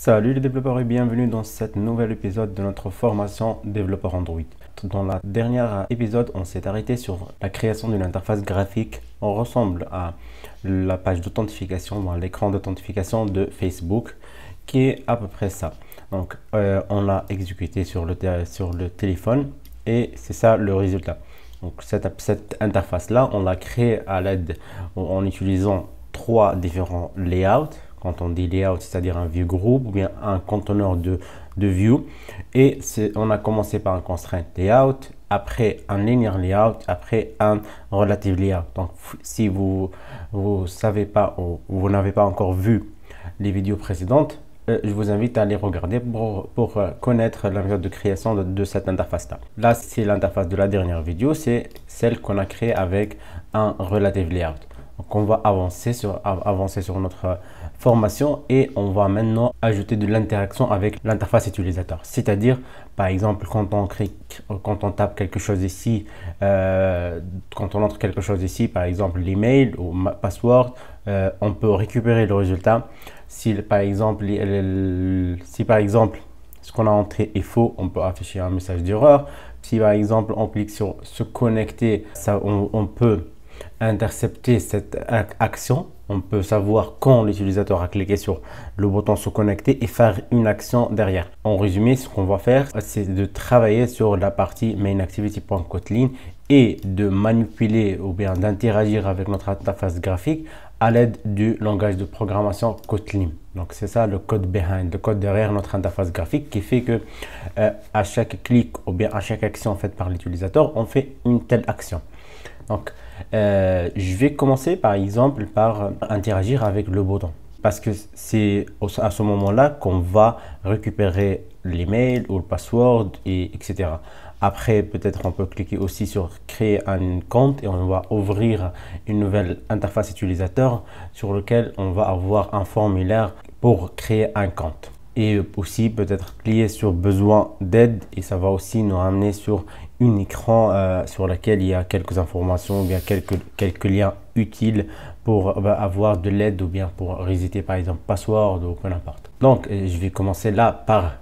Salut les développeurs et bienvenue dans cet nouvel épisode de notre formation développeur Android. Dans la dernière épisode, on s'est arrêté sur la création d'une interface graphique. On ressemble à la page d'authentification, à l'écran d'authentification de Facebook, qui est à peu près ça. Donc, on l'a exécuté sur le téléphone et c'est ça le résultat. Donc, cette interface-là, on l'a créée à l'aide en utilisant trois différents layouts. Quand on dit layout, c'est-à-dire un view group ou bien un conteneur de view. Et on a commencé par un constraint layout, après un linear layout, après un relative layout. Donc, si vous savez pas ou vous n'avez pas encore vu les vidéos précédentes, je vous invite à les regarder pour connaître la méthode de création de cette interface-là. Là, c'est l'interface de la dernière vidéo, c'est celle qu'on a créée avec un relative layout. Donc, on va avancer sur notre formation et on va maintenant ajouter de l'interaction avec l'interface utilisateur. C'est-à-dire, par exemple, quand on tape quelque chose ici, quand on entre quelque chose ici, par exemple l'email ou password, on peut récupérer le résultat. Si par exemple, ce qu'on a entré est faux, on peut afficher un message d'erreur. Si par exemple on clique sur se connecter, on peut intercepter cette action. On peut savoir quand l'utilisateur a cliqué sur le bouton se connecter et faire une action derrière. En résumé, ce qu'on va faire, c'est de travailler sur la partie mainActivity.Kotlin et de manipuler ou bien d'interagir avec notre interface graphique à l'aide du langage de programmation Kotlin. Donc c'est ça le code behind, le code derrière notre interface graphique qui fait que à chaque clic ou bien à chaque action faite par l'utilisateur, on fait une telle action. Donc, je vais commencer par exemple par interagir avec le bouton parce que c'est à ce moment-là qu'on va récupérer l'email ou le password etc. Après, peut-être on peut cliquer aussi sur créer un compte et on va ouvrir une nouvelle interface utilisateur sur lequel on va avoir un formulaire pour créer un compte. Et aussi peut-être cliquer sur besoin d'aide et ça va aussi nous ramener sur un écran sur lequel il y a quelques informations ou bien quelques liens utiles pour avoir de l'aide ou bien pour resetter par exemple password ou peu n'importe. Donc je vais commencer là par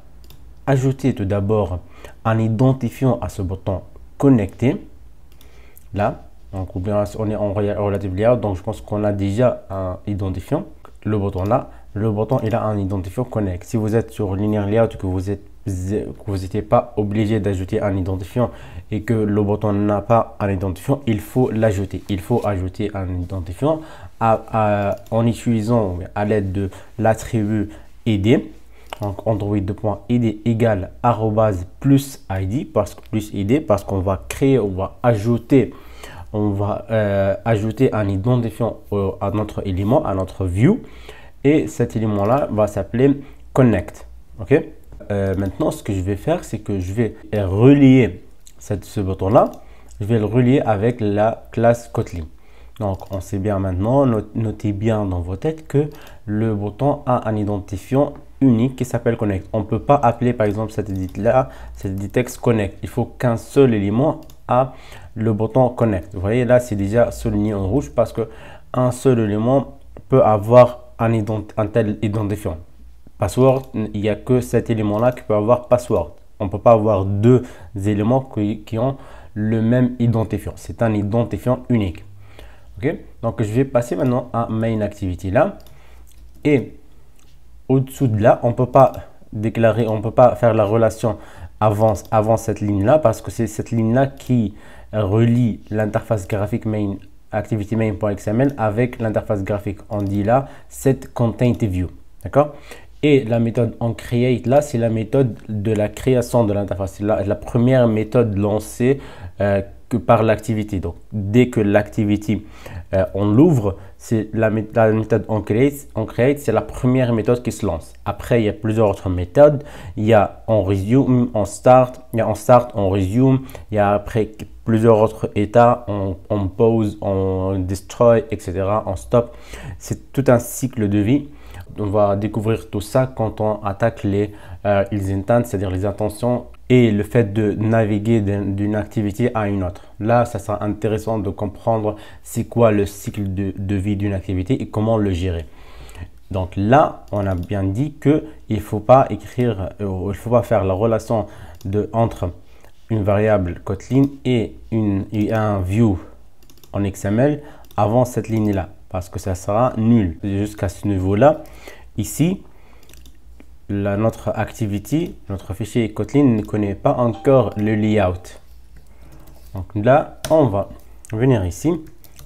ajouter tout d'abord un identifiant à ce bouton connecter là. Donc ou bien on est en relative layout, donc je pense qu'on a déjà un identifiant, le bouton là. Le bouton il a un identifiant connect. Si vous êtes sur linear layout que vous n'étiez pas obligé d'ajouter un identifiant et que le bouton n'a pas un identifiant, il faut l'ajouter. Il faut ajouter un identifiant en utilisant à l'aide de l'attribut id. Donc android.id égale @+id parce qu'on va créer, on va ajouter un identifiant à notre élément, à notre view. Et cet élément-là va s'appeler connect. Ok. Maintenant, ce que je vais faire, c'est que je vais relier ce bouton-là. Je vais le relier avec la classe Kotlin. Donc, on sait bien maintenant, notez bien dans vos têtes que le bouton a un identifiant unique qui s'appelle connect. On ne peut pas appeler par exemple cette edit-là, cette edit-text connect. Il faut qu'un seul élément a le bouton connect. Vous voyez là, c'est déjà souligné en rouge parce qu'un seul élément peut avoir un tel identifiant. Password, il n'y a que cet élément-là qui peut avoir password. On ne peut pas avoir deux éléments qui ont le même identifiant. C'est un identifiant unique. Ok. Donc, je vais passer maintenant à mainActivity là. Et au-dessous de là, on ne peut pas déclarer, on ne peut pas faire la relation avant cette ligne-là parce que c'est cette ligne-là qui relie l'interface graphique activity main.xml avec l'interface graphique. On dit là set content view. D'accord? Et la méthode onCreate là, c'est la méthode de la création de l'interface. C'est la première méthode lancée par l'activité. Donc, dès que l'activity on l'ouvre, c'est la méthode onCreate, c'est la première méthode qui se lance. Après, il y a plusieurs autres méthodes. Il y a on resume, on start, il y a on start, on resume. Il y a après plusieurs autres états, on pause, on destroy, etc. On stop. C'est tout un cycle de vie. On va découvrir tout ça quand on attaque les intents, c'est-à-dire les intentions et le fait de naviguer d'une activité à une autre. Là, ça sera intéressant de comprendre c'est quoi le cycle de vie d'une activité et comment le gérer. Donc là, on a bien dit que il faut pas écrire, il faut pas faire la relation entre une variable Kotlin et un view en XML avant cette ligne-là, parce que ça sera nul. Jusqu'à ce niveau-là, ici, notre activity, notre fichier Kotlin ne connaît pas encore le layout. Donc là, on va venir ici,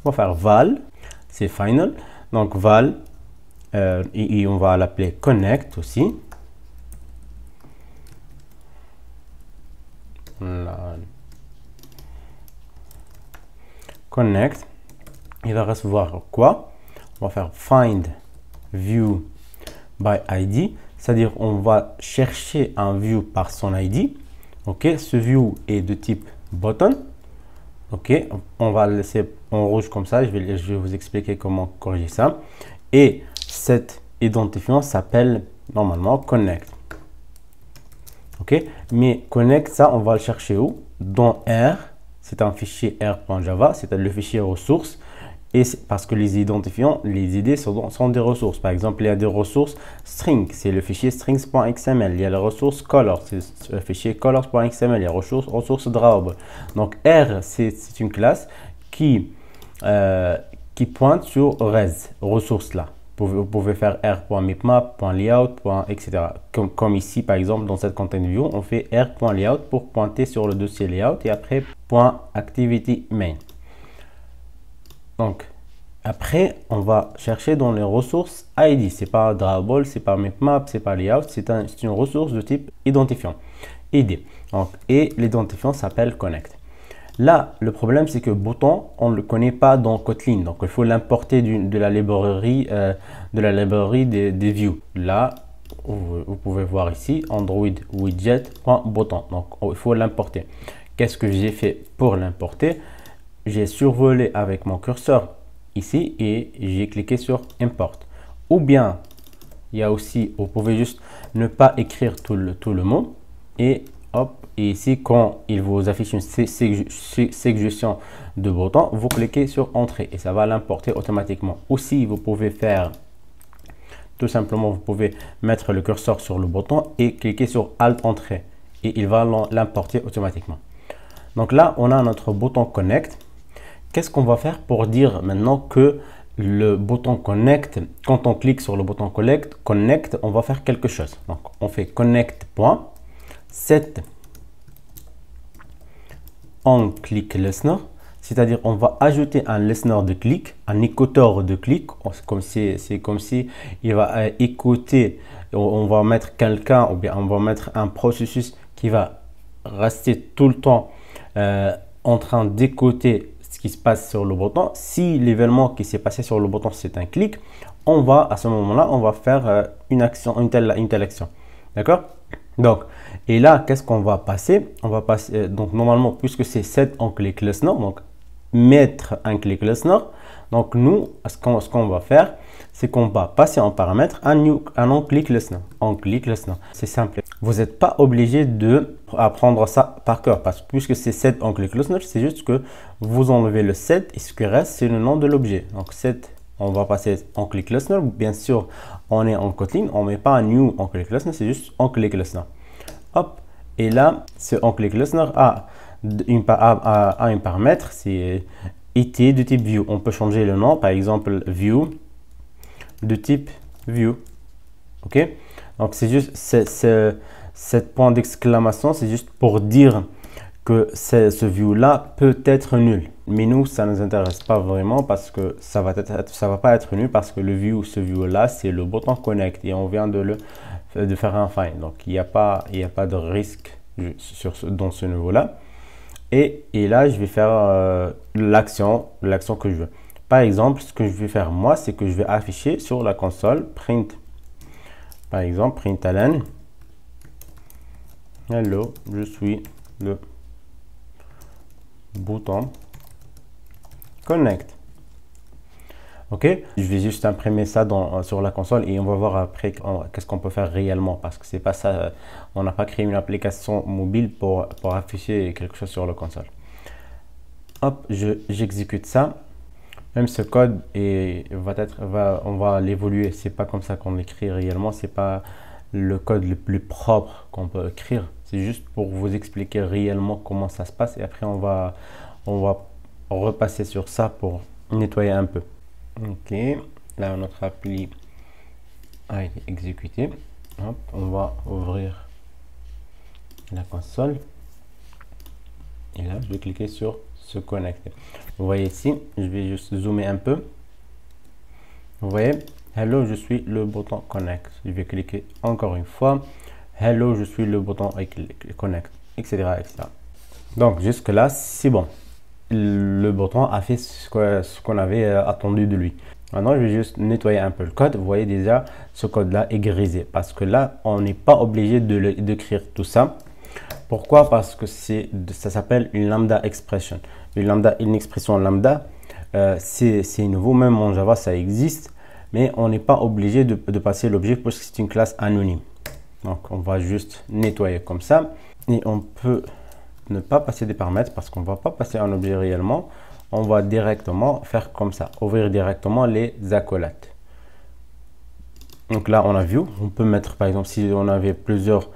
on va faire val, c'est final. Donc val, et on va l'appeler connect aussi. Là. Connect, il va recevoir quoi? On va faire find view by ID, c'est-à-dire on va chercher un view par son ID. Ok, ce view est de type button. Ok, on va le laisser en rouge comme ça. Je vais vous expliquer comment corriger ça. Et cet identifiant s'appelle normalement connect. Ok, mais connect, ça on va le chercher où? Dans R. C'est un fichier r.java, c'est le fichier ressources. Et parce que les identifiants, les ID sont des ressources. Par exemple, il y a des ressources string, c'est le fichier strings.xml. Il y a la ressource color, c'est le fichier colors.xml. Il y a ressources drawable. Donc R, c'est une classe qui pointe sur res, ressources là. Vous pouvez faire r.mipmap, .layout, etc. Comme ici, par exemple, dans cette content view, on fait r.layout pour pointer sur le dossier layout et après .activity_main. Donc, après, on va chercher dans les ressources ID. C'est pas drawable, c'est pas mipmap, c'est pas layout, c'est une ressource de type identifiant. ID. Donc, et l'identifiant s'appelle connect. Là, le problème, c'est que bouton, on ne le connaît pas dans Kotlin. Donc, il faut l'importer de la librairie des views. Là, vous pouvez voir ici, Android widget.button. Donc, il faut l'importer. Qu'est-ce que j'ai fait pour l'importer? J'ai survolé avec mon curseur ici et j'ai cliqué sur import. Ou bien, il y a aussi, vous pouvez juste ne pas écrire tout le mot et hop. Et ici, quand il vous affiche une suggestion de bouton, vous cliquez sur Entrée et ça va l'importer automatiquement. Aussi, vous pouvez faire, tout simplement, vous pouvez mettre le curseur sur le bouton et cliquer sur Alt Entrée et il va l'importer automatiquement. Donc là, on a notre bouton Connect. Qu'est-ce qu'on va faire pour dire maintenant que le bouton Connect, quand on clique sur le bouton Connect, on va faire quelque chose. Donc, on fait Connect.set on click listener, c'est-à-dire on va ajouter un listener de clic, un écouteur de clic. C'est comme si il va écouter, on va mettre quelqu'un ou bien on va mettre un processus qui va rester tout le temps en train d'écouter ce qui se passe sur le bouton. Si l'événement qui s'est passé sur le bouton c'est un clic, on va à ce moment-là on va faire une telle action, d'accord? Donc, et là, qu'est-ce qu'on va passer? On va passer, donc normalement, puisque c'est set on click listener, donc mettre un click listener. Donc nous, ce qu'on va faire, c'est qu'on va passer en paramètre un on click listener. On click listener. C'est simple. Vous n'êtes pas obligé de apprendre ça par cœur, parce que puisque c'est set on click listener, c'est juste que vous enlevez le set et ce qui reste, c'est le nom de l'objet. Donc set, on va passer on click listener. Bien sûr, on est en Kotlin, on ne met pas un new on click listener, c'est juste on click listener. Hop, et là, ce on click listener a un paramètre, c'est it de type view. On peut changer le nom, par exemple view de type view. Ok, donc c'est juste cette point d'exclamation, c'est juste pour dire que ce view là peut être nul, mais nous ça ne nous intéresse pas vraiment parce que ça va pas être nul parce que ce view là c'est le bouton connect et on vient de faire un find, donc il n'y a pas de risque dans ce niveau là. Et là je vais faire l'action que je veux. Par exemple, ce que je vais faire moi, c'est que je vais afficher sur la console print, par exemple println hello, je suis le bouton connect. Ok, je vais juste imprimer ça sur la console et on va voir après qu'est-ce qu'on peut faire réellement, parce que c'est pas ça, on n'a pas créé une application mobile pour afficher quelque chose sur la console. Hop, j'exécute ça. Même ce code on va l'évoluer. C'est pas comme ça qu'on l'écrit réellement. C'est pas le code le plus propre qu'on peut écrire. C'est juste pour vous expliquer réellement comment ça se passe. Et après, on va repasser sur ça pour nettoyer un peu. Ok, là notre appli a été exécutée. Hop, on va ouvrir la console. Et là, je vais cliquer sur se connecter. Vous voyez ici, je vais juste zoomer un peu. Vous voyez, hello, je suis le bouton connect. Je vais cliquer encore une fois. Hello, je suis le bouton connect, etc., etc. Donc jusque là, c'est bon. Le bouton a fait ce qu'on avait attendu de lui. Maintenant, je vais juste nettoyer un peu le code. Vous voyez déjà, ce code-là est grisé parce que là, on n'est pas obligé d'écrire tout ça. Pourquoi? Parce que ça s'appelle une lambda expression. Une expression lambda, c'est nouveau, même en Java, ça existe, mais on n'est pas obligé de passer l'objet parce que c'est une classe anonyme. Donc, on va juste nettoyer comme ça et on peut ne pas passer des paramètres parce qu'on ne va pas passer un objet réellement. On va directement faire comme ça, ouvrir directement les accolades. Donc là, on a vu, on peut mettre, par exemple, si on avait plusieurs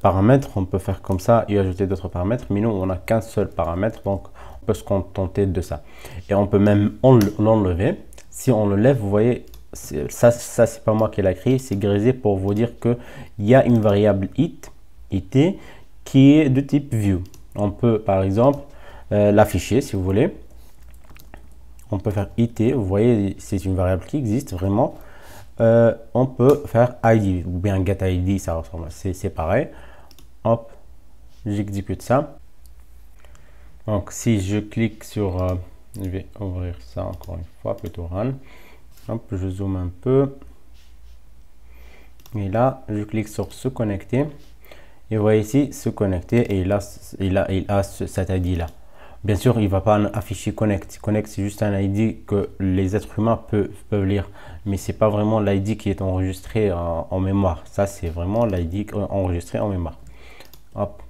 paramètres, on peut faire comme ça et ajouter d'autres paramètres, mais nous, on n'a qu'un seul paramètre, donc on peut se contenter de ça. Et on peut même l'enlever. Si on le lève, vous voyez, ça c'est pas moi qui l'ai écrit, c'est grisé pour vous dire qu'il y a une variable it qui est de type view. On peut, par exemple, l'afficher si vous voulez. On peut faire it, vous voyez, c'est une variable qui existe vraiment. On peut faire id ou bien get id, ça ressemble, c'est pareil. Hop, j'exécute ça. Donc si je clique sur, je vais ouvrir ça encore une fois, plutôt run. Hop, je zoome un peu. Et là, je clique sur se connecter. Et vous voyez ici, se connecter, et là, il a cet ID là. Bien sûr, il ne va pas afficher connect. Connect, c'est juste un ID que les êtres humains peuvent lire. Mais ce n'est pas vraiment l'ID qui est enregistré en mémoire. Ça, c'est vraiment l'ID enregistré en mémoire. Hop.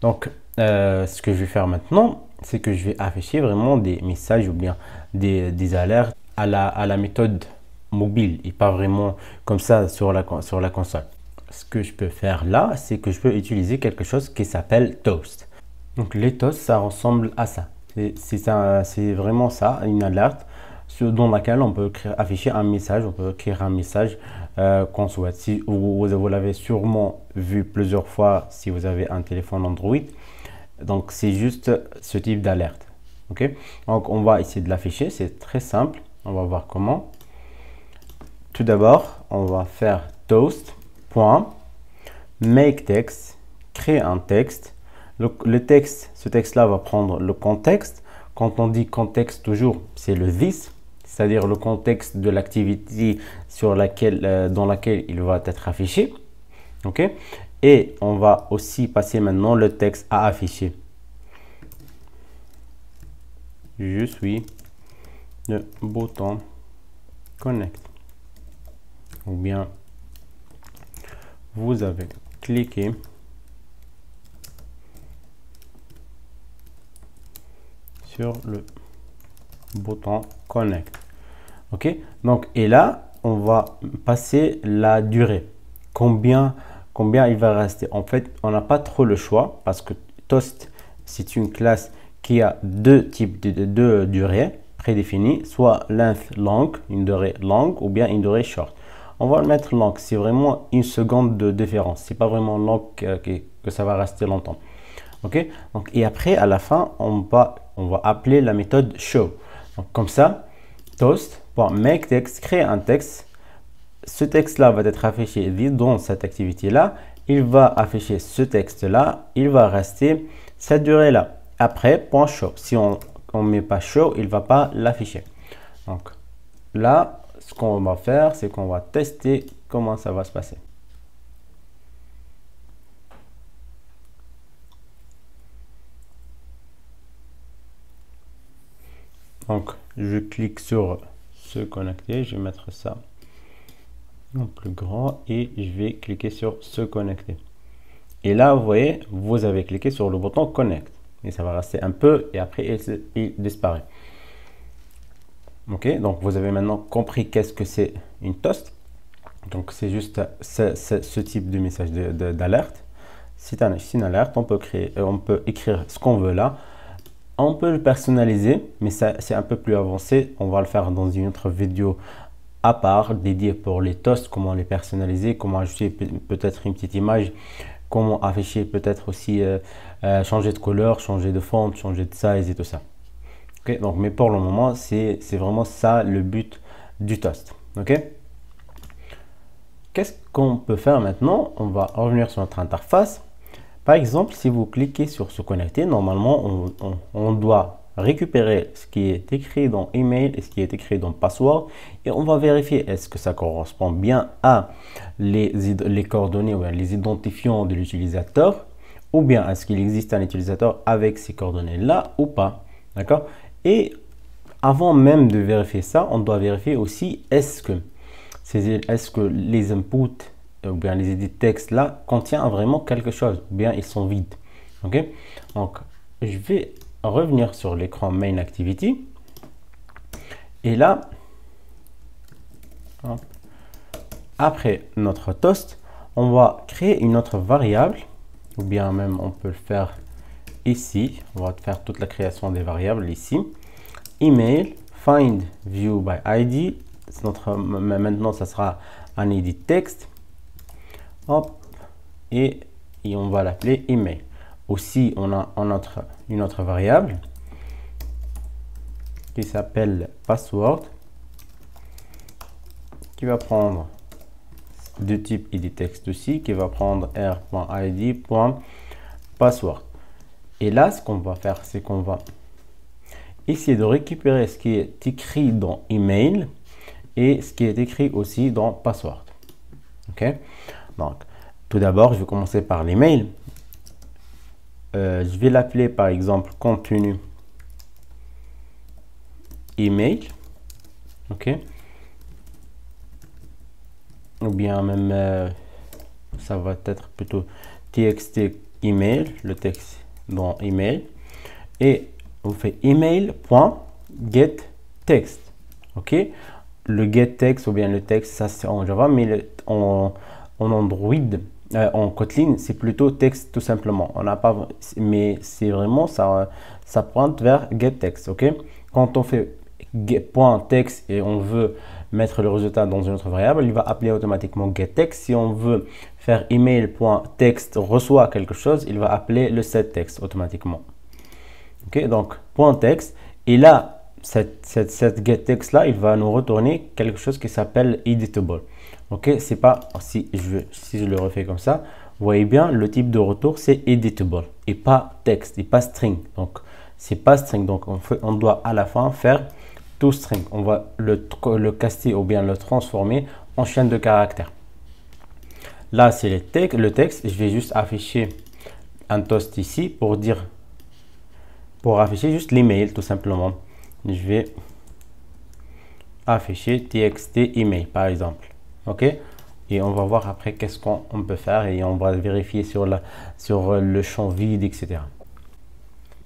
Donc, ce que je vais faire maintenant, c'est que je vais afficher vraiment des messages ou bien des alertes à la méthode mobile et pas vraiment comme ça sur la console. Ce que je peux faire là, c'est que je peux utiliser quelque chose qui s'appelle Toast. Donc les toasts, ça ressemble à ça. C'est vraiment ça, une alerte dans laquelle on peut afficher un message, on peut écrire un message qu'on souhaite. Si vous l'avez sûrement vu plusieurs fois si vous avez un téléphone Android. Donc c'est juste ce type d'alerte. Ok, donc on va essayer de l'afficher, c'est très simple. On va voir comment. Tout d'abord, on va faire toast.makeText, créer un texte. Le texte, ce texte-là va prendre le contexte. Quand on dit contexte, toujours, c'est le this, c'est-à-dire le contexte de l'activité dans laquelle il va être affiché. Ok. Et on va aussi passer maintenant le texte à afficher. Je suis le bouton connect. Ou bien vous avez cliqué sur le bouton connect. Ok, donc et là on va passer la durée, combien il va rester. En fait, on n'a pas trop le choix parce que Toast, c'est une classe qui a deux types de durées prédéfinies, soit length long, une durée longue, ou bien une durée short. On va le mettre long, c'est vraiment une seconde de différence, c'est pas vraiment long que ça va rester longtemps. Ok, donc et après à la fin on va appeler la méthode show. Donc comme ça, toast.makeText crée un texte. Ce texte là va être affiché dans cette activité là. Il va afficher ce texte là. Il va rester cette durée là. Après .show. Si on met pas show, il va pas l'afficher. Donc là, ce qu'on va faire, c'est qu'on va tester comment ça va se passer. Donc, je clique sur se connecter. Je vais mettre ça en plus grand et je vais cliquer sur se connecter. Et là, vous voyez, vous avez cliqué sur le bouton connect. Et ça va rester un peu et après, il disparaît. Ok, donc vous avez maintenant compris qu'est-ce que c'est une toast. Donc c'est juste ce type de message d'alerte. C'est une alerte, on peut écrire ce qu'on veut là. On peut le personnaliser, mais ça c'est un peu plus avancé. On va le faire dans une autre vidéo à part, dédiée pour les toasts, comment les personnaliser, comment ajouter peut-être une petite image, comment afficher peut-être aussi, changer de couleur, changer de font, changer de size et tout ça. Okay, donc, mais pour le moment, c'est vraiment ça le but du toast. Ok. Qu'est-ce qu'on peut faire maintenant? On va revenir sur notre interface. Par exemple, si vous cliquez sur se connecter, normalement, on doit récupérer ce qui est écrit dans email et ce qui est écrit dans password et on va vérifier est-ce que ça correspond bien à les coordonnées ou bien les identifiants de l'utilisateur ou bien est-ce qu'il existe un utilisateur avec ces coordonnées là ou pas. D'accord? Et avant même de vérifier ça, on doit vérifier aussi est-ce que les inputs ou bien les edit textes là contiennent vraiment quelque chose ou bien ils sont vides. Ok, donc je vais revenir sur l'écran main activity et là hop, après notre toast on va créer une autre variable ou bien même on peut le faire ici. On va faire toute la création des variables ici. Email find view by ID, maintenant ça sera un edit text. Hop, et on va l'appeler email. Aussi, on a une autre variable qui s'appelle password, qui va prendre de type edit text aussi, qui va prendre r.id.password. Et là, ce qu'on va faire, c'est qu'on va essayer de récupérer ce qui est écrit dans email et ce qui est écrit aussi dans password. Ok, donc tout d'abord je vais commencer par l'email. Je vais l'appeler par exemple contenu email. Ok, ou bien même ça va être plutôt txt email, le texte dans email, et on fait email.getText. ok, le getText ou bien le texte, ça c'est en Java, mais en Android, en Kotlin, c'est plutôt texte tout simplement. On n'a pas, mais c'est vraiment ça pointe vers getText. Ok, quand on fait .text et on veut mettre le résultat dans une autre variable, il va appeler automatiquement getText. Si on veut faire email.text reçoit quelque chose, il va appeler le setText automatiquement. Ok, donc .text, et là cette getText là, il va nous retourner quelque chose qui s'appelle editable. Ok, c'est pas, si je le refais comme ça, vous voyez bien le type de retour c'est editable et pas texte et pas string. Donc c'est pas string, donc on doit à la fin faire toString. On va le caster ou bien le transformer en chaîne de caractères. Là c'est le texte. Je vais juste afficher un toast ici pour afficher juste l'email tout simplement. Je vais afficher txt email par exemple. Ok, et on va voir après qu'est-ce qu'on peut faire et on va vérifier sur le champ vide, etc.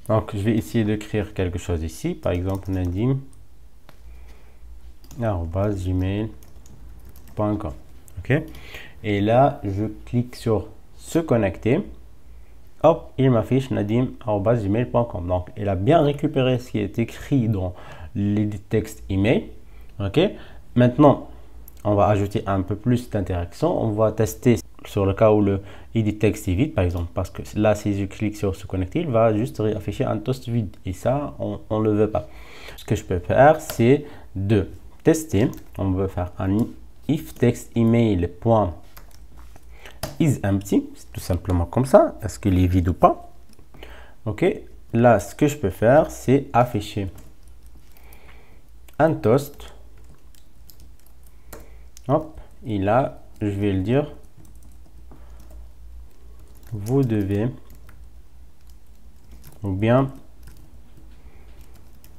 Donc je vais essayer d'écrire quelque chose ici, par exemple nadim@gmail.com. ok, et là je clique sur se connecter. Hop, il m'affiche nadim@gmail.com. Donc il a bien récupéré ce qui est écrit dans l'edit text email. Ok, maintenant on va ajouter un peu plus d'interaction. On va tester sur le cas où le edit text est vide, par exemple, parce que là, si je clique sur se connecter, il va juste afficher un toast vide. Et ça, on ne le veut pas. Ce que je peux faire, c'est de tester. On veut faire un if text email is empty, c'est tout simplement comme ça. Est-ce qu'il est vide ou pas? Ok, là, ce que je peux faire, c'est afficher un toast. Hop, et là, je vais le dire, vous devez, ou bien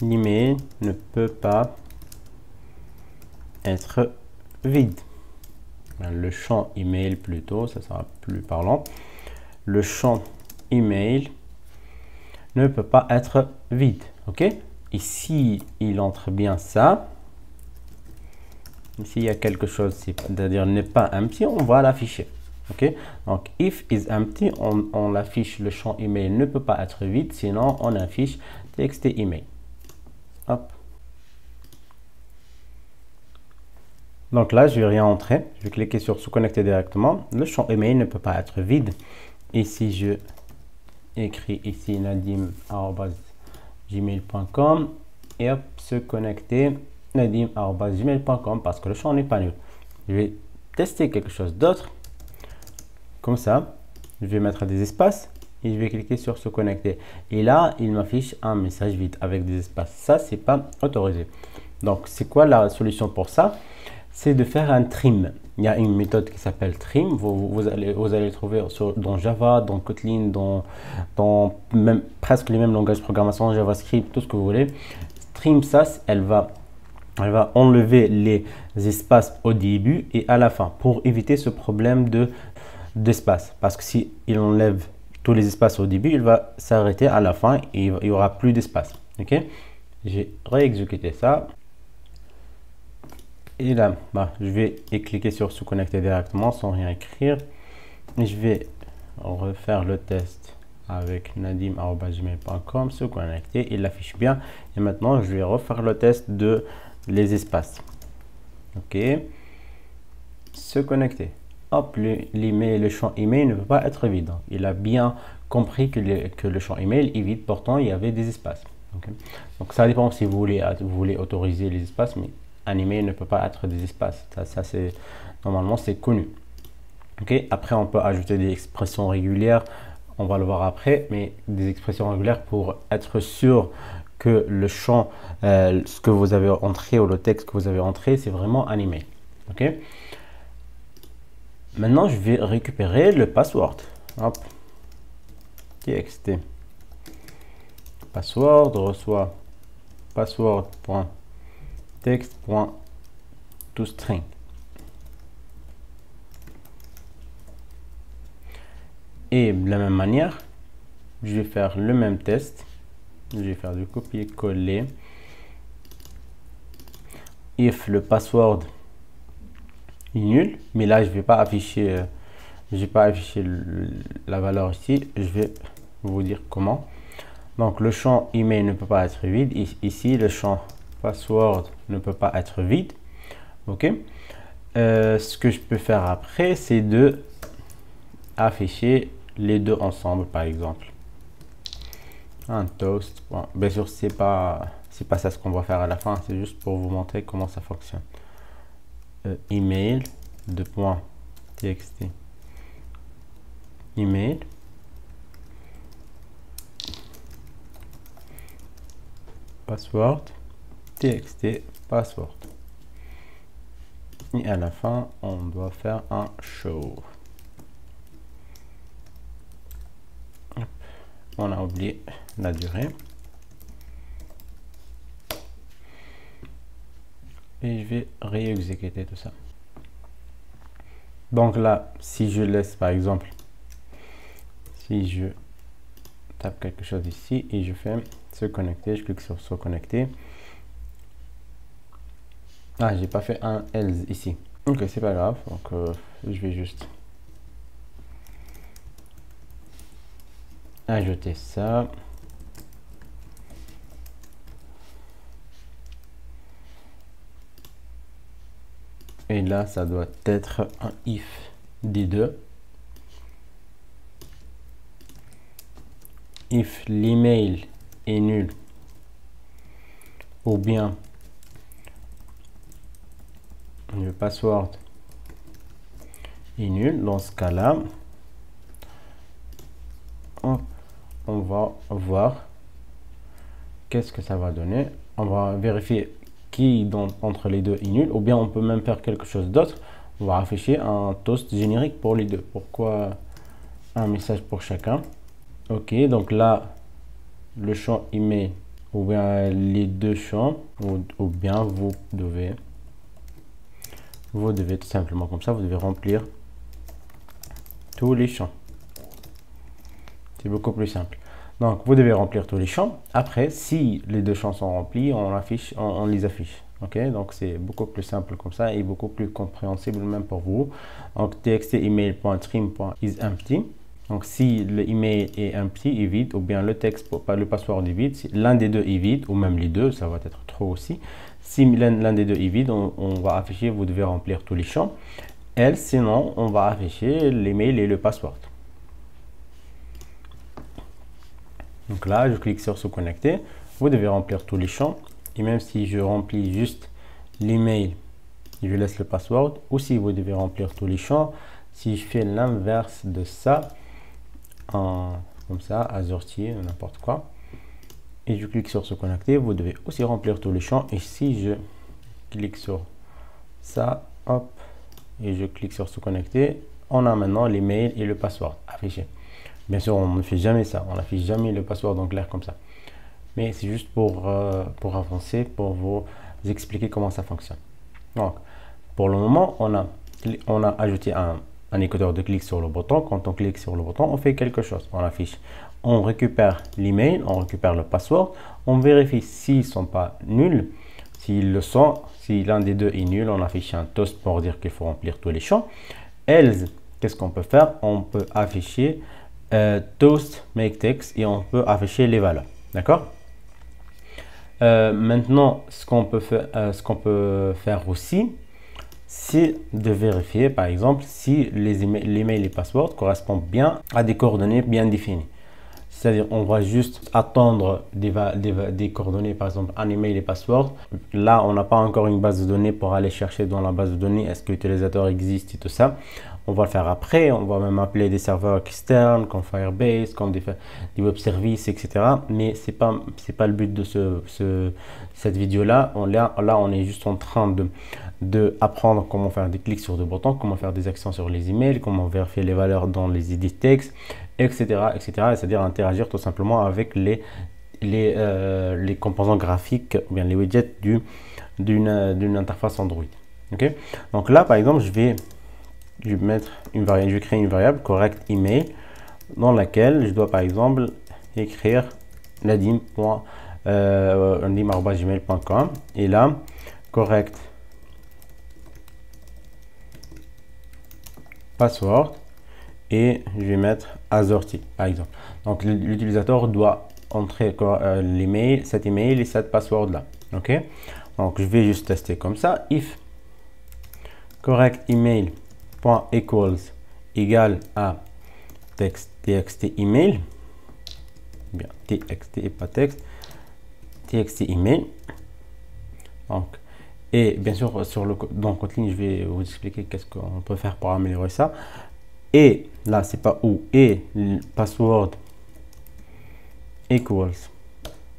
l'email ne peut pas être vide. Le champ email plutôt, ça sera plus parlant. Le champ email ne peut pas être vide. Ok, ici, il entre bien ça. S'il y a quelque chose, c'est-à-dire n'est pas empty, on va l'afficher. Ok, donc if is empty, on l'affiche, le champ email ne peut pas être vide, sinon on affiche txt email. Hop. Donc là, je vais rien entrer. Je vais cliquer sur se connecter directement. Le champ email ne peut pas être vide. Et si je écris ici nadim@gmail.com et hop, se connecter nadim@gmail.com parce que le champ n'est pas nul. Je vais tester quelque chose d'autre. Comme ça, je vais mettre des espaces et je vais cliquer sur se connecter. Et là, il m'affiche un message vide avec des espaces. Ça, c'est pas autorisé. Donc, c'est quoi la solution pour ça? C'est de faire un trim. Il y a une méthode qui s'appelle trim. Vous allez le trouver dans Java, dans Kotlin, dans même, presque les mêmes langages de programmation, JavaScript, tout ce que vous voulez. Trim, ça, elle va enlever les espaces au début et à la fin pour éviter ce problème d'espace. Parce que si il enlève tous les espaces au début, il va s'arrêter à la fin et il n'y aura plus d'espace. Ok, j'ai réexécuté ça. Et là, je vais cliquer sur se connecter directement sans rien écrire. Et je vais refaire le test avec nadim@gmail.com, se connecter, il l'affiche bien. Et maintenant, je vais refaire le test de les espaces. Ok, se connecter. Hop, le champ email ne peut pas être vide. Il a bien compris que le champ email est vide, pourtant il y avait des espaces. Okay. Donc ça dépend si vous voulez autoriser les espaces, mais un email ne peut pas être des espaces. Ça c'est normalement c'est connu. Ok. Après on peut ajouter des expressions régulières. On va le voir après, mais des expressions régulières pour être sûr que le champ, ce que vous avez entré ou le texte que vous avez entré, c'est vraiment un email. Ok. Maintenant je vais récupérer le password. Hop. Txt. Password reçoit password.text.toString. Et de la même manière, je vais faire le même test. Je vais faire du copier-coller. If le password est nul, mais là je vais pas afficher, la valeur ici. Je vais vous dire comment. Donc le champ email ne peut pas être vide. Ici le champ password ne peut pas être vide. Ok. Ce que je peux faire après, c'est de afficher les deux ensemble, par exemple. Un toast. Bon, bien sûr, c'est pas ça ce qu'on va faire à la fin. C'est juste pour vous montrer comment ça fonctionne. Email de point txt. Email. Password, txt, password. Et à la fin, on doit faire un show. On a oublié la durée. Et je vais réexécuter tout ça. Donc là, si je laisse par exemple, si je tape quelque chose ici et je fais se connecter, je clique sur se connecter. Ah, j'ai pas fait un else ici. Ok, c'est pas grave. Donc je vais juste ajouter ça. Et là, ça doit être un if des deux. If l'email est nul ou bien le password est nul, dans ce cas-là, on va voir qu'est-ce que ça va donner. On va vérifier qui entre les deux est nul, ou bien on peut même faire quelque chose d'autre. On va afficher un toast générique pour les deux. Pourquoi un message pour chacun? Ok, donc là, le champ email, ou bien les deux champs, ou bien vous devez tout simplement comme ça, vous devez remplir tous les champs. C'est beaucoup plus simple. Donc, vous devez remplir tous les champs. Après, si les deux champs sont remplis, on les affiche. Ok, donc c'est beaucoup plus simple comme ça et beaucoup plus compréhensible même pour vous. Donc, txt_email.trim.isEmpty. Donc, si le email est empty, est vide, ou bien le texte, le password est vide, si l'un des deux est vide, ou même les deux, ça va être trop aussi. Si l'un des deux est vide, on va afficher, vous devez remplir tous les champs. Sinon, on va afficher l'email et le password. Donc là, je clique sur se connecter. Vous devez remplir tous les champs. Et même si je remplis juste l'email, je laisse le password. Ou si vous devez remplir tous les champs, si je fais l'inverse de ça, comme ça, assorti, n'importe quoi, et je clique sur se connecter, vous devez aussi remplir tous les champs. Et si je clique sur ça, hop, et je clique sur se connecter, on a maintenant l'email et le password affichés. Bien sûr, on ne fait jamais ça, on n'affiche jamais le password en clair comme ça. Mais c'est juste pour avancer, pour vous expliquer comment ça fonctionne. Donc, pour le moment, on a ajouté un écouteur de clic sur le bouton. Quand on clique sur le bouton, on fait quelque chose. On affiche, on récupère l'email, on récupère le password, on vérifie s'ils ne sont pas nuls. S'ils le sont, si l'un des deux est nul, on affiche un toast pour dire qu'il faut remplir tous les champs. Else, qu'est-ce qu'on peut faire? On peut afficher toast make text et on peut afficher les valeurs. D'accord? Maintenant, ce qu'on peut faire aussi, c'est de vérifier, par exemple, si l'email et les passwords correspondent bien à des coordonnées bien définies. C'est-à-dire, on va juste attendre des coordonnées, par exemple, un email et password. Là, on n'a pas encore une base de données pour aller chercher dans la base de données est-ce que l'utilisateur existe et tout ça. On va le faire après. On va même appeler des serveurs externes comme Firebase, comme des web services, etc. Mais c'est pas le but de cette vidéo-là. Là, on est juste en train de apprendre comment faire des clics sur des boutons, comment faire des actions sur les emails, comment vérifier les valeurs dans les edit text, etc. C'est-à-dire interagir tout simplement avec les composants graphiques ou bien les widgets d'une interface Android. Ok. Donc là, par exemple, je vais créer une variable correct email dans laquelle je dois par exemple écrire nadim@gmail.com et là correct password et je vais mettre assorti par exemple. Donc l'utilisateur doit entrer l'email, cet email et cette password là. Ok, donc je vais juste tester comme ça. If correct email .equals égale à txt email, bien txt et pas texte, txt email. Donc, et bien sûr dans Kotlin je vais vous expliquer qu'est-ce qu'on peut faire pour améliorer ça. Et là c'est pas où, et password equals,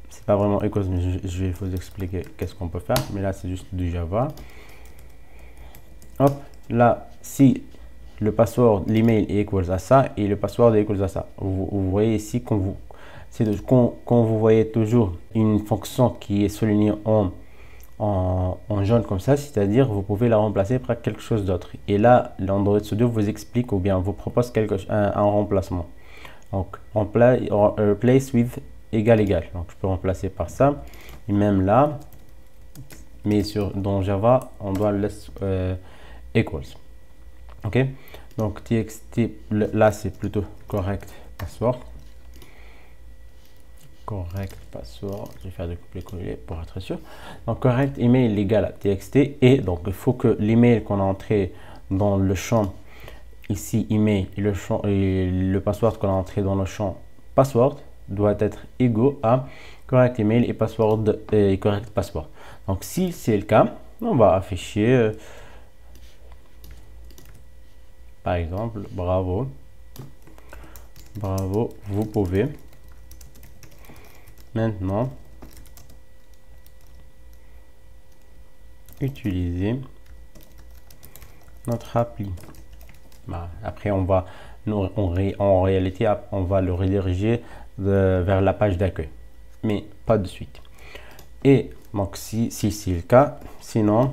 c'est pas vraiment equals, mais je vais vous expliquer qu'est-ce qu'on peut faire, mais là c'est juste du Java. Hop, là si le password, l'email est equals à ça et le password est equals à ça, vous voyez ici quand vous voyez toujours une fonction qui est soulignée en jaune comme ça, c'est-à-dire vous pouvez la remplacer par quelque chose d'autre. Et là, l'Android Studio vous explique ou bien vous propose un remplacement. Donc, replace with égal. Donc, je peux remplacer par ça. Et même là, mais dans Java, on doit laisser equals. Ok. Donc, txt, là, c'est plutôt correct password. Correct password, je vais faire de copier-coller pour être sûr. Donc correct email égal à txt et donc il faut que l'email qu'on a entré dans le champ ici email et le password qu'on a entré dans le champ password doit être égaux à correct email et password et correct password. Donc si c'est le cas, on va afficher par exemple bravo, vous pouvez maintenant utiliser notre appli. Après on va en réalité on va le rediriger vers la page d'accueil, mais pas de suite. Et donc si c'est le cas, sinon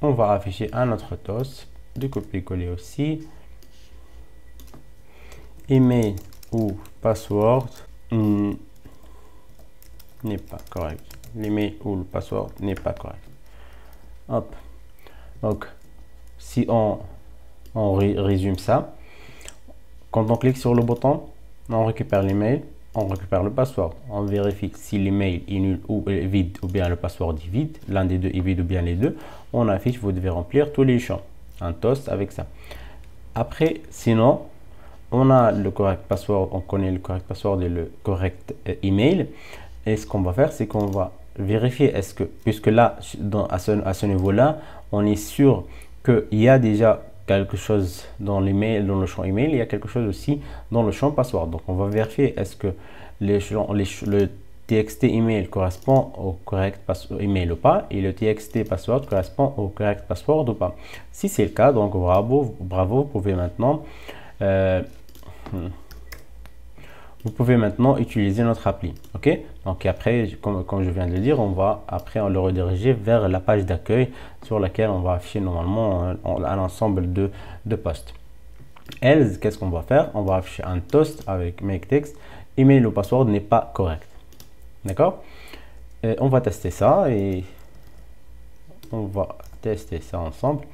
on va afficher un autre toast de copier-coller aussi email ou password n'est pas correct. L'email ou le password n'est pas correct. Hop. Donc, si on résume ça, quand on clique sur le bouton, on récupère l'email, on récupère le password. On vérifie si l'email est nul ou est vide ou bien le password est vide. L'un des deux est vide ou bien les deux. On affiche, vous devez remplir tous les champs. Un toast avec ça. Après, sinon, on a le correct password, on connaît le correct password et le correct email. Et ce qu'on va faire, c'est qu'on va vérifier, est-ce que, puisque là, à ce niveau-là, on est sûr qu'il y a déjà quelque chose dans l'email, dans le champ email, il y a quelque chose aussi dans le champ password. Donc, on va vérifier, est-ce que le TXT email correspond au correct email ou pas, et le TXT password correspond au correct password ou pas. Si c'est le cas, donc bravo, vous pouvez maintenant utiliser notre appli. Ok, donc après, comme je viens de le dire, on va le rediriger vers la page d'accueil sur laquelle on va afficher normalement un ensemble de postes. Else, qu'est-ce qu'on va faire? On va afficher un toast avec make text, email ou password n'est pas correct. D'accord? On va tester ça et on va tester ça ensemble.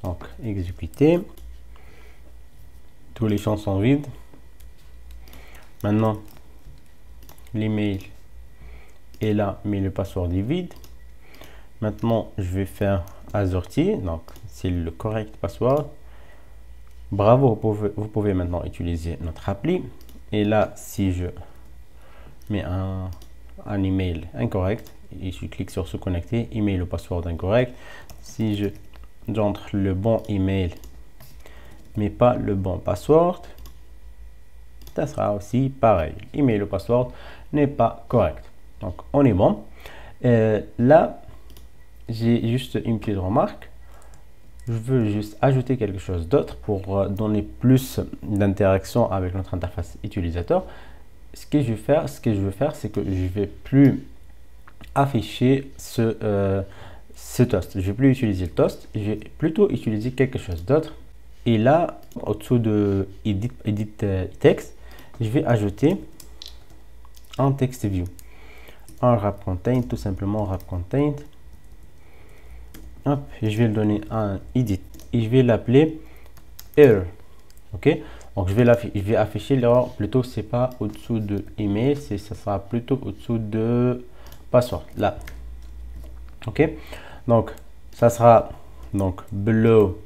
Donc, exécuter. Tous les champs sont vides. Maintenant, l'email est là, mais le password est vide. Maintenant, je vais faire assorti. Donc, c'est le correct password. Bravo, vous pouvez maintenant utiliser notre appli. Et là, si je mets un email incorrect et je clique sur se connecter, email ou password incorrect. Si j'entre le bon email mais pas le bon password, ça sera aussi pareil. Email ou password n'est pas correct. Donc on est bon. Là, j'ai juste une petite remarque. Je veux juste ajouter quelque chose d'autre pour donner plus d'interaction avec notre interface utilisateur. Ce que je veux faire, c'est que je vais plus afficher ce toast. Je vais plus utiliser le toast. Je vais plutôt utiliser quelque chose d'autre. Et là, au-dessous de edit text, je vais ajouter un text view, un wrap content, tout simplement wrap content. Hop, et je vais le donner un edit et je vais l'appeler error. Ok, donc je vais afficher l'erreur plutôt, c'est pas au-dessous de email, ça sera plutôt au-dessous de password là. Ok, donc ça sera donc below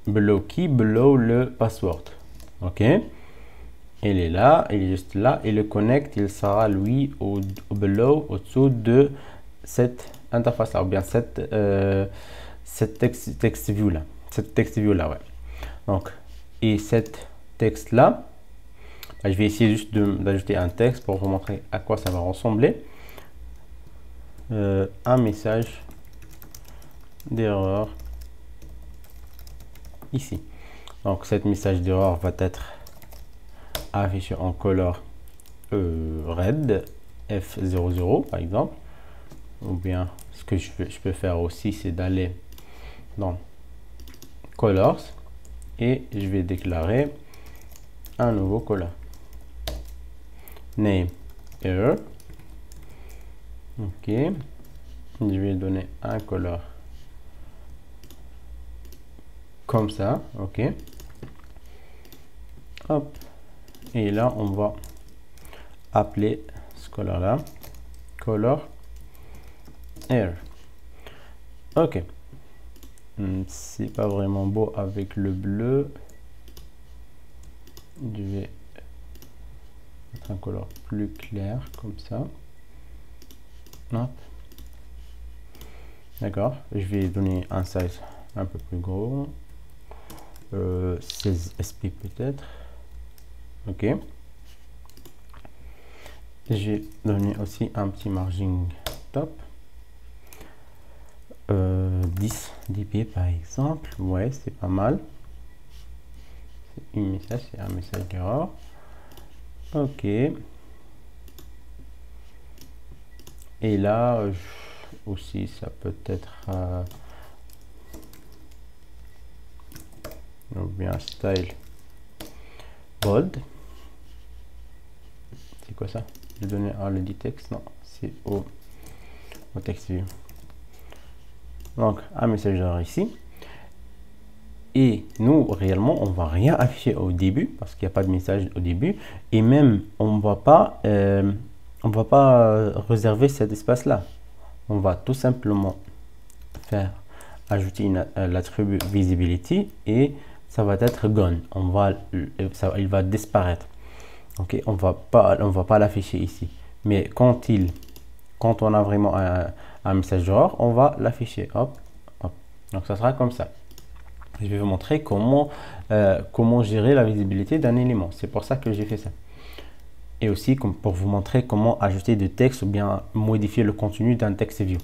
le password. Ok, il est là, il est juste là, et le connect il sera lui au-dessous de cette interface là, ou bien cette text view là, ouais. Donc, et cette texte là, je vais essayer juste d'ajouter un texte pour vous montrer à quoi ça va ressembler. Un message d'erreur ici. Donc cet message d'erreur va être affiché en couleur red F00 par exemple, ou bien ce que je peux faire aussi, c'est d'aller dans colors et je vais déclarer un nouveau color name error. Ok, je vais donner un color comme ça. Ok, hop, et là on va appeler ce color là color error. Ok, c'est pas vraiment beau avec le bleu, je vais mettre un color plus clair comme ça. D'accord, je vais donner un size un peu plus gros, 16 sp peut-être. Ok, j'ai donné aussi un petit margin top, 10 dp par exemple. Ouais, c'est pas mal. C'est un message d'erreur. Ok, et là aussi ça peut être ou bien style bold. C'est quoi ça? Je donner à le dit texte. Non, c'est au text view. Donc un message d'erreur ici. Et nous, réellement, on va rien afficher au début parce qu'il n'y a pas de message au début. Et même, on va pas réserver cet espace-là. On va tout simplement ajouter l'attribut visibility et ça va être gone. Il va disparaître. Ok, on va pas l'afficher ici. Mais quand on a vraiment un message d'erreur, on va l'afficher. Hop, hop. Donc ça sera comme ça. Je vais vous montrer comment gérer la visibilité d'un élément. C'est pour ça que j'ai fait ça. Et aussi pour vous montrer comment ajouter du texte ou bien modifier le contenu d'un text view.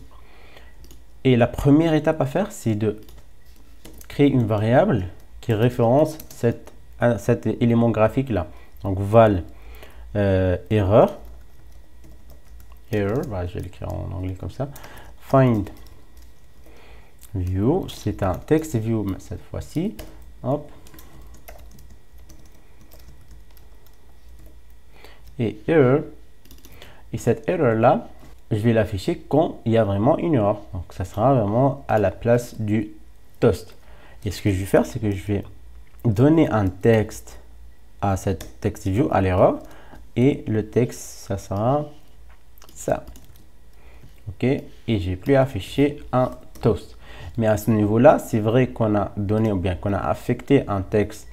Et la première étape à faire, c'est de créer une variable qui référence cet élément graphique là. Donc val error, voilà, je vais l'écrire en anglais comme ça. Find view, c'est un text view cette fois-ci. Hop. Et error. Et cette error là, je vais l'afficher quand il y a vraiment une erreur. Donc ça sera vraiment à la place du toast. Et ce que je vais faire, c'est que je vais donner un texte à cette text view, à l'erreur. Et le texte, ça sera ça. Ok. Et j'ai plus affiché un toast. Mais à ce niveau-là, c'est vrai qu'on a donné ou bien qu'on a affecté un texte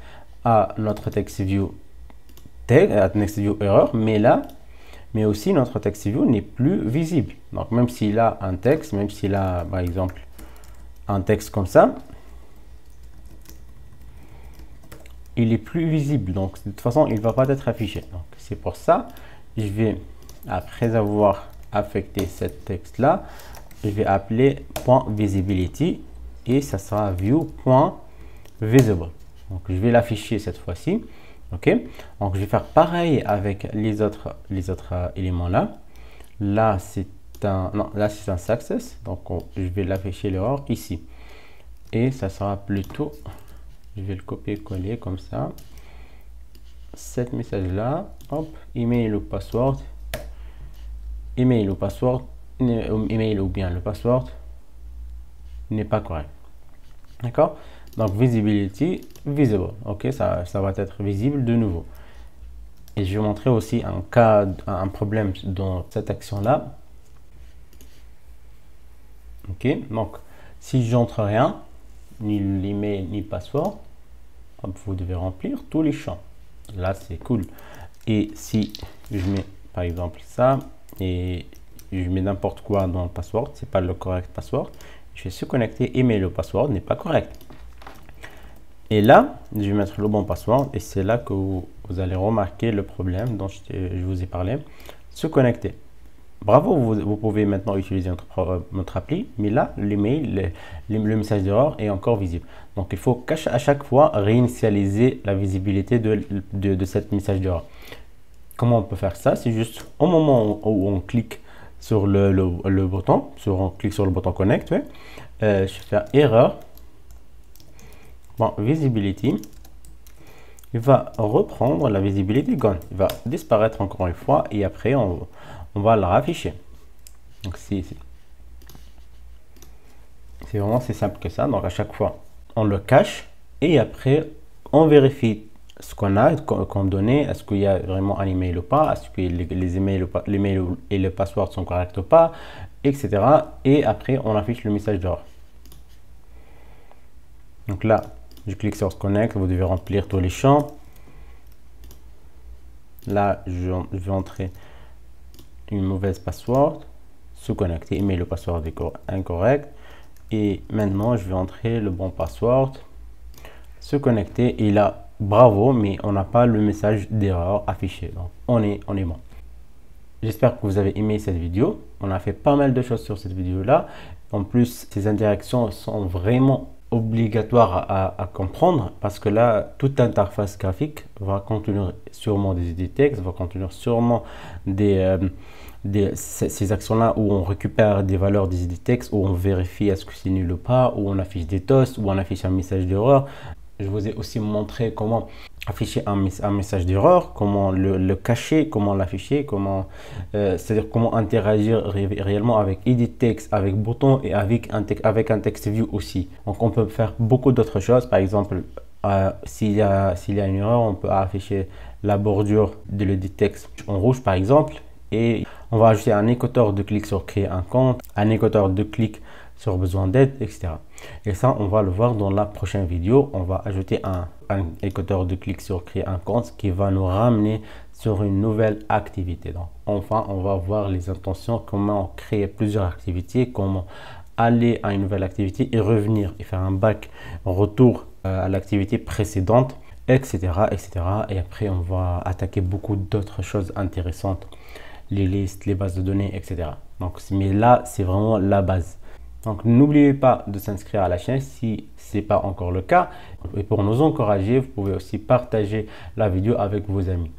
à notre text view erreur, mais aussi notre text view n'est plus visible. Donc même s'il a un texte, même s'il a par exemple un texte comme ça, il est plus visible. Donc de toute façon, il ne va pas être affiché. Donc c'est pour ça, je vais, après avoir affecté ce texte là, je vais appeler .visibility et ça sera view.visible. Donc je vais l'afficher cette fois-ci. Ok, donc je vais faire pareil avec les autres éléments là. Là c'est un success, donc je vais l'afficher l'erreur ici et ça sera plutôt, je vais le copier-coller comme ça. Cet message là, hop, email ou password, email ou bien le password n'est pas correct. D'accord? Donc visibility visible. Ok, ça va être visible de nouveau. Et je vais montrer aussi un problème dans cette action là. Ok, donc si j'entre rien, ni l'email ni le password, vous devez remplir tous les champs. Là c'est cool. Et si je mets par exemple ça et je mets n'importe quoi dans le password, c'est pas le correct password, je vais se connecter, email le password n'est pas correct. Et là, je vais mettre le bon password et c'est là que vous allez remarquer le problème dont je vous ai parlé. Se connecter. Bravo, vous pouvez maintenant utiliser notre appli, mais là, l'email, le message d'erreur est encore visible. Donc, il faut à chaque fois réinitialiser la visibilité de cette message d'erreur. Comment on peut faire ça? C'est juste au moment où on clique sur le bouton, on clique sur le bouton connect, ouais, je vais faire erreur. Bon, visibility, il va reprendre la visibilité gone. Il va disparaître encore une fois et après on va la rafficher. Donc c'est vraiment si simple que ça. Donc à chaque fois on le cache et après on vérifie ce qu'on a comme données. Est-ce qu'il y a vraiment un email ou pas? Est-ce que les emails et le password sont corrects ou pas, etc. Et après on affiche le message d'erreur. Donc là, je clique sur Connect, vous devez remplir tous les champs. Là, je vais entrer une mauvaise password, se connecter, mais le password est incorrect. Et maintenant, je vais entrer le bon password, se connecter. Et là, bravo, mais on n'a pas le message d'erreur affiché. Donc, on est bon. J'espère que vous avez aimé cette vidéo. On a fait pas mal de choses sur cette vidéo-là. En plus, ces interactions sont vraiment obligatoire à comprendre parce que là, toute interface graphique va contenir sûrement des textes, va contenir sûrement ces actions-là où on récupère des valeurs des textes, où on vérifie est-ce que c'est nul ou pas, où on affiche des toasts, où on affiche un message d'erreur. Je vous ai aussi montré comment afficher un message d'erreur, comment le cacher, comment l'afficher, c'est-à-dire comment interagir réellement avec edit text, avec bouton et avec un text view aussi. Donc on peut faire beaucoup d'autres choses. Par exemple, s'il y a une erreur, on peut afficher la bordure de l'edit text en rouge par exemple, et on va ajouter un écouteur de clic sur créer un compte, un écouteur de clic sur besoin d'aide, etc. Et ça, on va le voir dans la prochaine vidéo. On va ajouter un écouteur de clic sur créer un compte qui va nous ramener sur une nouvelle activité. Donc, enfin, on va voir les intentions, comment créer plusieurs activités, comment aller à une nouvelle activité et revenir et faire un back retour à l'activité précédente, etc., etc. Et après, on va attaquer beaucoup d'autres choses intéressantes, les listes, les bases de données, etc. Donc, mais là, c'est vraiment la base. Donc, n'oubliez pas de s'inscrire à la chaîne si ce n'est pas encore le cas. Et pour nous encourager, vous pouvez aussi partager la vidéo avec vos amis.